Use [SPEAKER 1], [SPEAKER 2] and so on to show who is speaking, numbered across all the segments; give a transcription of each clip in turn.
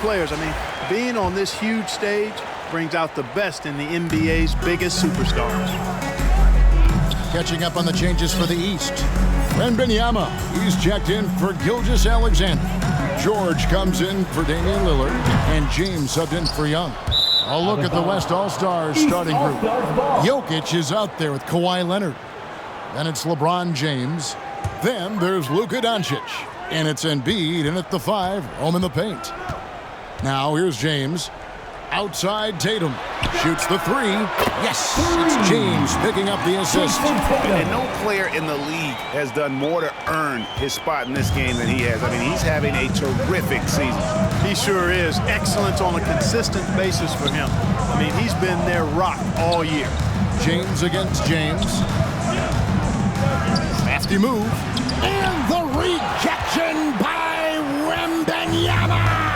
[SPEAKER 1] players. I mean, being on this huge stage brings out the best in the NBA's biggest superstars.
[SPEAKER 2] Catching up on the changes for the East. Wembanyama, he's checked in for Gilgeous-Alexander. George comes in for Damian Lillard, and James subbed in for Young. A look at the West All-Stars starting group. Jokic is out there with Kawhi Leonard. Then it's LeBron James. Then there's Luka Doncic. And it's Embiid in at the 5, home in the paint. Now here's James. Outside Tatum. Shoots the 3. Yes, it's James picking up the assist.
[SPEAKER 3] And no player in the league has done more to earn his spot in this game than he has. I mean, he's having a terrific season.
[SPEAKER 1] He sure is. Excellent on a consistent basis for him. I mean, he's been their rock all year.
[SPEAKER 2] James against James. Crafty move. And the rejection by Wembanyama.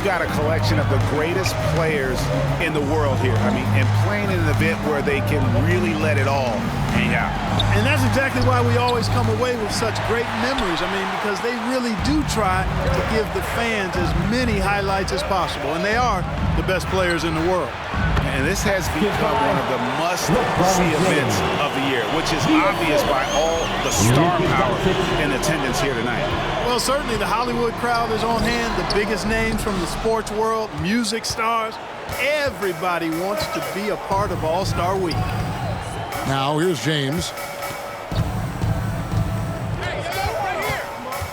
[SPEAKER 3] Got a collection of the greatest players in the world here. I mean, and playing in an event where they can really let it all hang out.
[SPEAKER 1] And that's exactly why we always come away with such great memories. I mean, because they really do try to give the fans as many highlights as possible. And they are the best players in the world.
[SPEAKER 3] And this has become one of the must-see events of the year, which is obvious by all the star power in attendance here tonight.
[SPEAKER 1] Well, certainly the Hollywood crowd is on hand, the biggest names from the sports world, music stars. Everybody wants to be a part of All-Star Week.
[SPEAKER 2] Now here's James.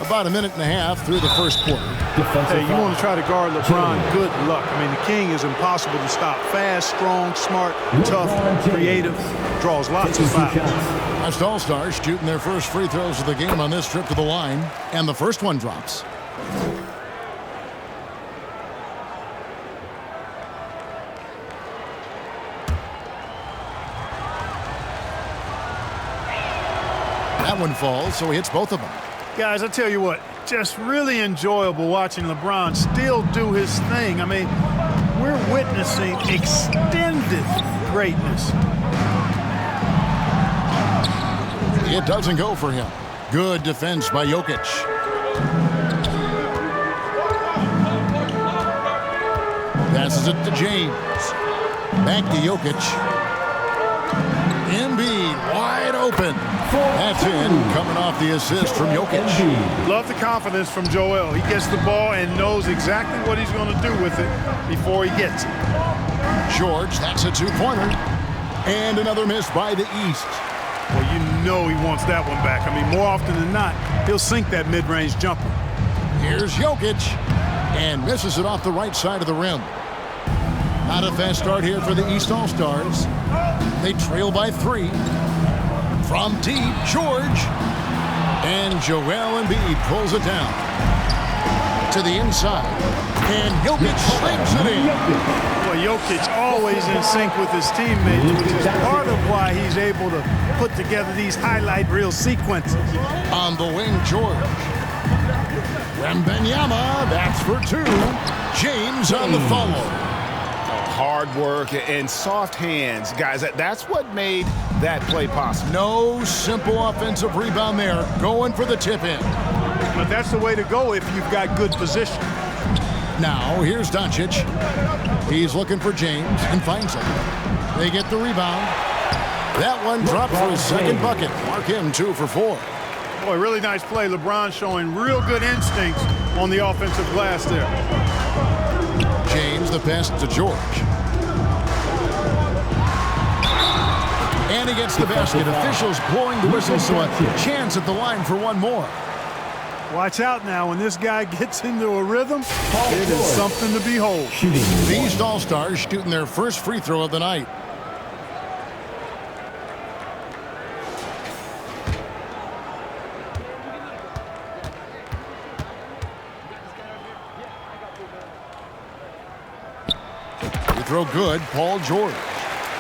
[SPEAKER 2] About a minute and a half through the first quarter.
[SPEAKER 1] Hey, you want to try to guard LeBron, good luck. I mean, the king is impossible to stop. Fast, strong, smart, tough, creative, draws lots of fouls.
[SPEAKER 2] West All-Stars shooting their first free throws of the game on this trip to the line, and the first one drops. That one falls, so he hits both of them.
[SPEAKER 1] Guys, I tell you what, just really enjoyable watching LeBron still do his thing. I mean, we're witnessing extended greatness.
[SPEAKER 2] It doesn't go for him. Good defense by Jokic. Passes it to James. Back to Jokic. Embiid wide open. That's in, coming off the assist from Jokic.
[SPEAKER 1] Love the confidence from Joel. He gets the ball and knows exactly what he's going to do with it before he gets it.
[SPEAKER 2] George, that's a two-pointer. And another miss by the East.
[SPEAKER 1] Well, you know he wants that one back. I mean, more often than not, he'll sink that mid-range jumper.
[SPEAKER 2] Here's Jokic. And misses it off the right side of the rim. Not a fast start here for the East All-Stars. They trail by 3. From deep, George. And Joel Embiid pulls it down. To the inside. And Jokic slams it in.
[SPEAKER 1] Well, Jokic always in sync with his teammates, which is part of why he's able to put together these highlight reel sequences.
[SPEAKER 2] On the wing, George. Wembanyama, that's for 2. James on the follow.
[SPEAKER 3] Hard work and soft hands, guys. That's what made that play possible.
[SPEAKER 2] No simple offensive rebound there. Going for the tip-in.
[SPEAKER 1] But that's the way to go if you've got good position.
[SPEAKER 2] Now, here's Doncic. He's looking for James and finds him. They get the rebound. That one dropped for his second bucket. Mark him 2 for 4.
[SPEAKER 1] Boy, really nice play. LeBron showing real good instincts on the offensive glass there.
[SPEAKER 2] James, the pass to George. And he gets the basket. Officials blowing the whistle, so a chance at the line for one more.
[SPEAKER 1] Watch out now. When this guy gets into a rhythm, it is something to behold.
[SPEAKER 2] The East All-Stars shooting their first free throw of the night. Free throw good, Paul George.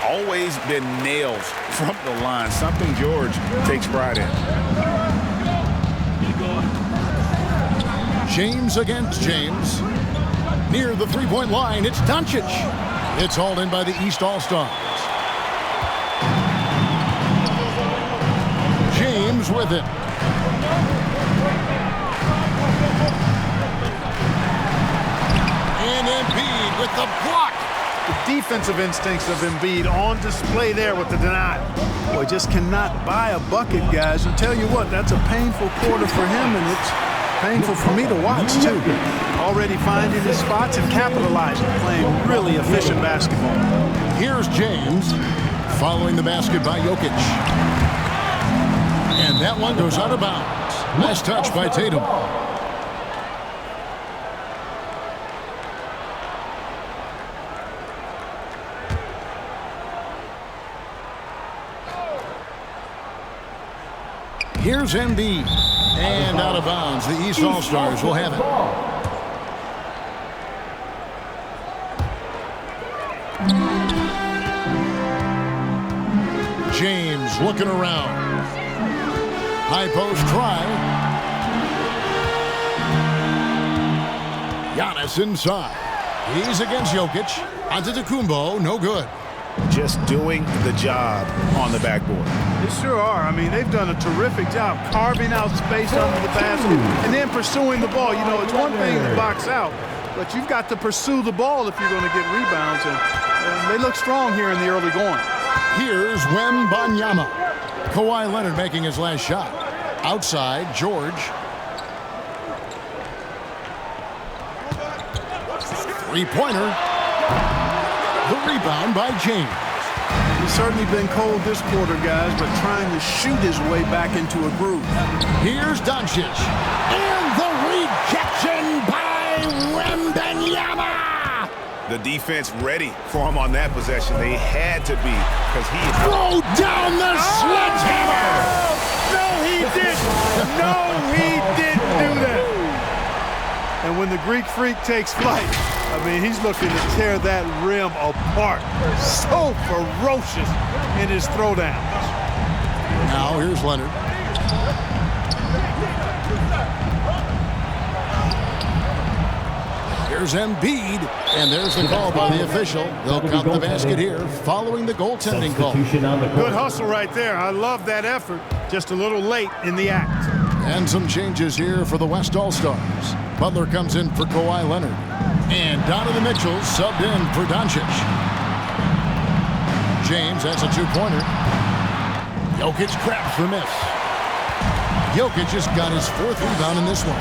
[SPEAKER 3] Always been nails from the line. Something George takes pride in.
[SPEAKER 2] James against James. Near the three-point line, it's Doncic. It's hauled in by the East All-Stars. James with it. with the block.
[SPEAKER 1] The defensive instincts of Embiid on display there with the denial. Boy, just cannot buy a bucket, guys. And tell you what, that's a painful quarter for him, and it's painful for me to watch, too. Already finding his spots and capitalizing, playing really efficient basketball.
[SPEAKER 2] Here's James, following the basket by Jokic. And that one goes out of bounds. Nice touch by Tatum. Here's Embiid. And out of bounds. The East All-Stars will have it. James looking around. High post try. Giannis inside. He's against Jokic. Antetokounmpo, no good.
[SPEAKER 3] Just doing the job on the backboard.
[SPEAKER 1] They sure are. I mean, they've done a terrific job carving out space under the basket and then pursuing the ball. You know, it's one thing to box out, but you've got to pursue the ball if you're going to get rebounds. And they look strong here in the early going.
[SPEAKER 2] Here's Wembanyama. Kawhi Leonard making his last shot. Outside, George. Three-pointer. The rebound by James.
[SPEAKER 1] He's certainly been cold this quarter, guys, but trying to shoot his way back into a groove.
[SPEAKER 2] Here's Doncic. And the rejection by Wembanyama.
[SPEAKER 3] The defense ready for him on that possession. They had to be, because he is...
[SPEAKER 2] Throw down the sledgehammer!
[SPEAKER 1] No, he didn't. No, he didn't do that. And when the Greek Freak takes flight, I mean, he's looking to tear that rim apart. So ferocious in his throwdowns.
[SPEAKER 2] Now here's Leonard. Here's Embiid, and there's the call by the official. They'll count the basket here following the goaltending call.
[SPEAKER 1] Good hustle right there. I love that effort. Just a little late in the act.
[SPEAKER 2] And some changes here for the West All-Stars. Butler comes in for Kawhi Leonard. And Donovan Mitchell subbed in for Doncic. James, that's a two-pointer. Jokic grabs the miss. Jokic just got his fourth rebound in this one.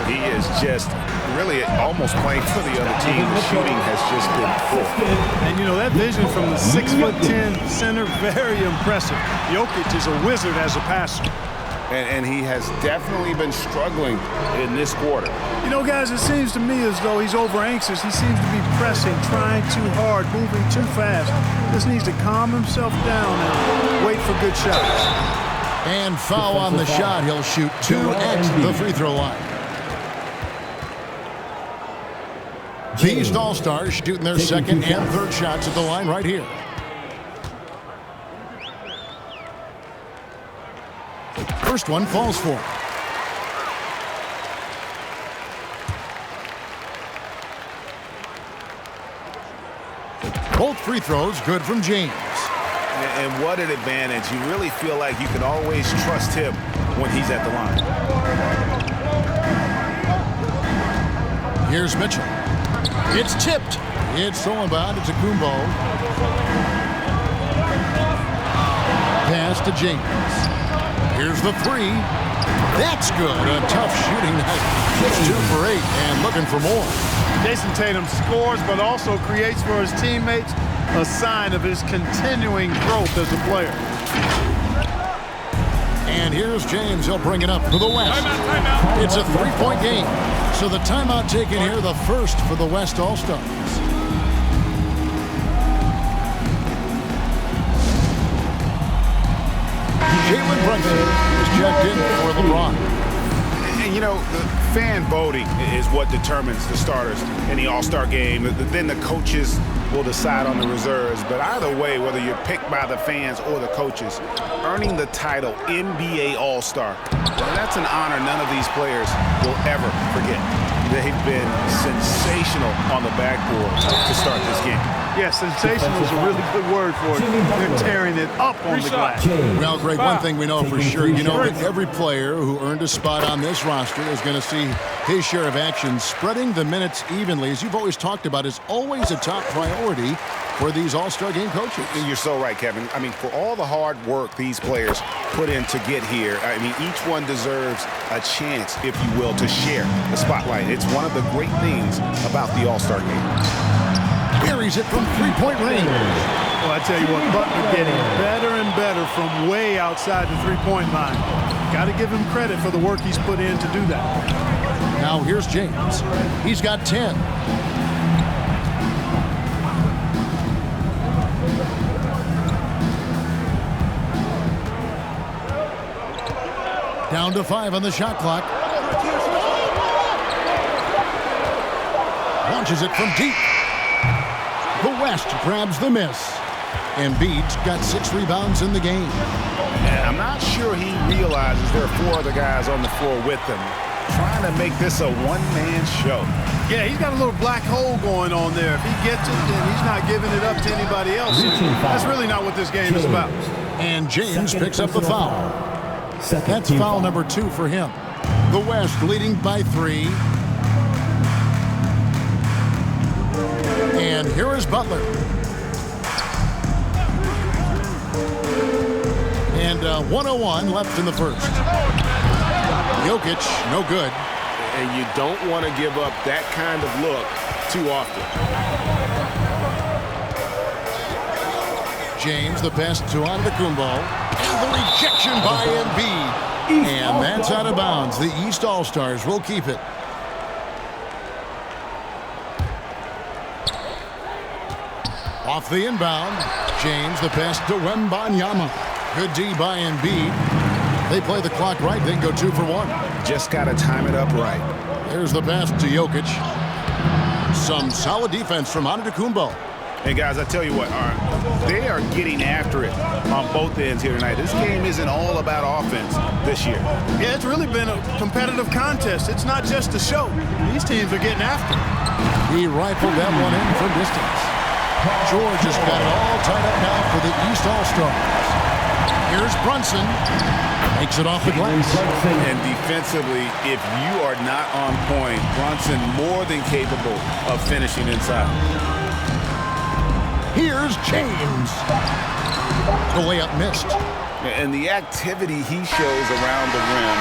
[SPEAKER 3] He is just really almost playing for the other team. The shooting has just been poor.
[SPEAKER 1] And, you know, that vision from the 6'10" center, very impressive. Jokic is a wizard as a passer.
[SPEAKER 3] And he has definitely been struggling in this quarter.
[SPEAKER 1] You know, guys, it seems to me as though he's over-anxious. He seems to be pressing, trying too hard, moving too fast. Just needs to calm himself down and wait for good shots.
[SPEAKER 2] And foul on the shot. He'll shoot 2 at the free throw line. The East All-Stars shooting their second and third shots at the line right here. First one falls for him. Both free throws good from James.
[SPEAKER 3] And what an advantage. You really feel like you can always trust him when he's at the line.
[SPEAKER 2] Here's Mitchell. It's tipped. It's stolen by Antetokounmpo. Pass to James. Here's the three. That's good. A tough shooting night. It's 2 for 8 and looking for more.
[SPEAKER 1] Jason Tatum scores, but also creates for his teammates a sign of his continuing growth as a player.
[SPEAKER 2] And here's James. He'll bring it up for the West. Timeout. It's a 3-point game. So the timeout taken here, the first for the West All-Stars. Jalen Brunson is checked in for LeBron.
[SPEAKER 3] And, you know, the fan voting is what determines the starters in the All-Star game. Then the coaches will decide on the reserves. But either way, whether you're picked by the fans or the coaches, earning the title NBA All-Star, that's an honor none of these players will ever forget. they've been sensational on the backboard to start this game.
[SPEAKER 1] Yeah, sensational is a really good word for it. They're tearing it up on the glass.
[SPEAKER 2] Well, Greg, one thing we know for sure, you know that every player who earned a spot on this roster is going to see his share of action. Spreading the minutes evenly, as you've always talked about, is always a top priority for these All-Star Game coaches.
[SPEAKER 3] You're so right, Kevin. I mean, for all the hard work these players put in to get here, I mean, each one deserves a chance, if you will, to share the spotlight. It's one of the great things about the All-Star Game.
[SPEAKER 2] Buries it from three-point range.
[SPEAKER 1] Well, I tell you what, Butler getting better and better from way outside the three-point line. Got to give him credit for the work he's put in to do that.
[SPEAKER 2] Now here's James. He's got 10. Down to 5 on the shot clock. Launches it from deep. The West grabs the miss. Embiid's got 6 rebounds in the game.
[SPEAKER 3] And I'm not sure he realizes there are 4 other guys on the floor with him, trying to make this a one-man show.
[SPEAKER 1] Yeah, he's got a little black hole going on there. If he gets it, then he's not giving it up to anybody else. That's really not what this game is about.
[SPEAKER 2] And James picks up the foul. That's foul number 2 for him. The West leading by 3. And here is Butler. And 1:01 left in the first. Jokic, no good.
[SPEAKER 3] And you don't want to give up that kind of look too often.
[SPEAKER 2] James, the pass to Antetokounmpo. And the rejection by Embiid. And that's out of bounds. The East All-Stars will keep it. Off the inbound, James, the pass to Wembanyama. Good D by Embiid. They play the clock right, then go 2 for 1.
[SPEAKER 3] Just got to time it up right.
[SPEAKER 2] There's the pass to Jokic. Some solid defense from Antetokounmpo.
[SPEAKER 3] And guys, I tell you what, they are getting after it on both ends here tonight. This game isn't all about offense this year.
[SPEAKER 1] Yeah, it's really been a competitive contest. It's not just a show. These teams are getting after it.
[SPEAKER 2] He rifled that one in from distance. George has got it all tied up now for the East All-Stars. Here's Brunson. Makes it off the glass.
[SPEAKER 3] And defensively, if you are not on point, Brunson more than capable of finishing inside.
[SPEAKER 2] Here's James. The layup missed.
[SPEAKER 3] And the activity he shows around the rim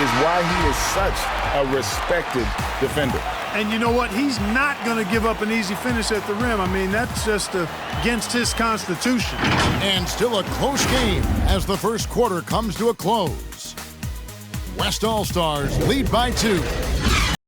[SPEAKER 3] is why he is such a respected defender.
[SPEAKER 1] And you know what? He's not going to give up an easy finish at the rim. I mean, that's just against his constitution.
[SPEAKER 2] And still a close game as the first quarter comes to a close. West All-Stars lead by 2.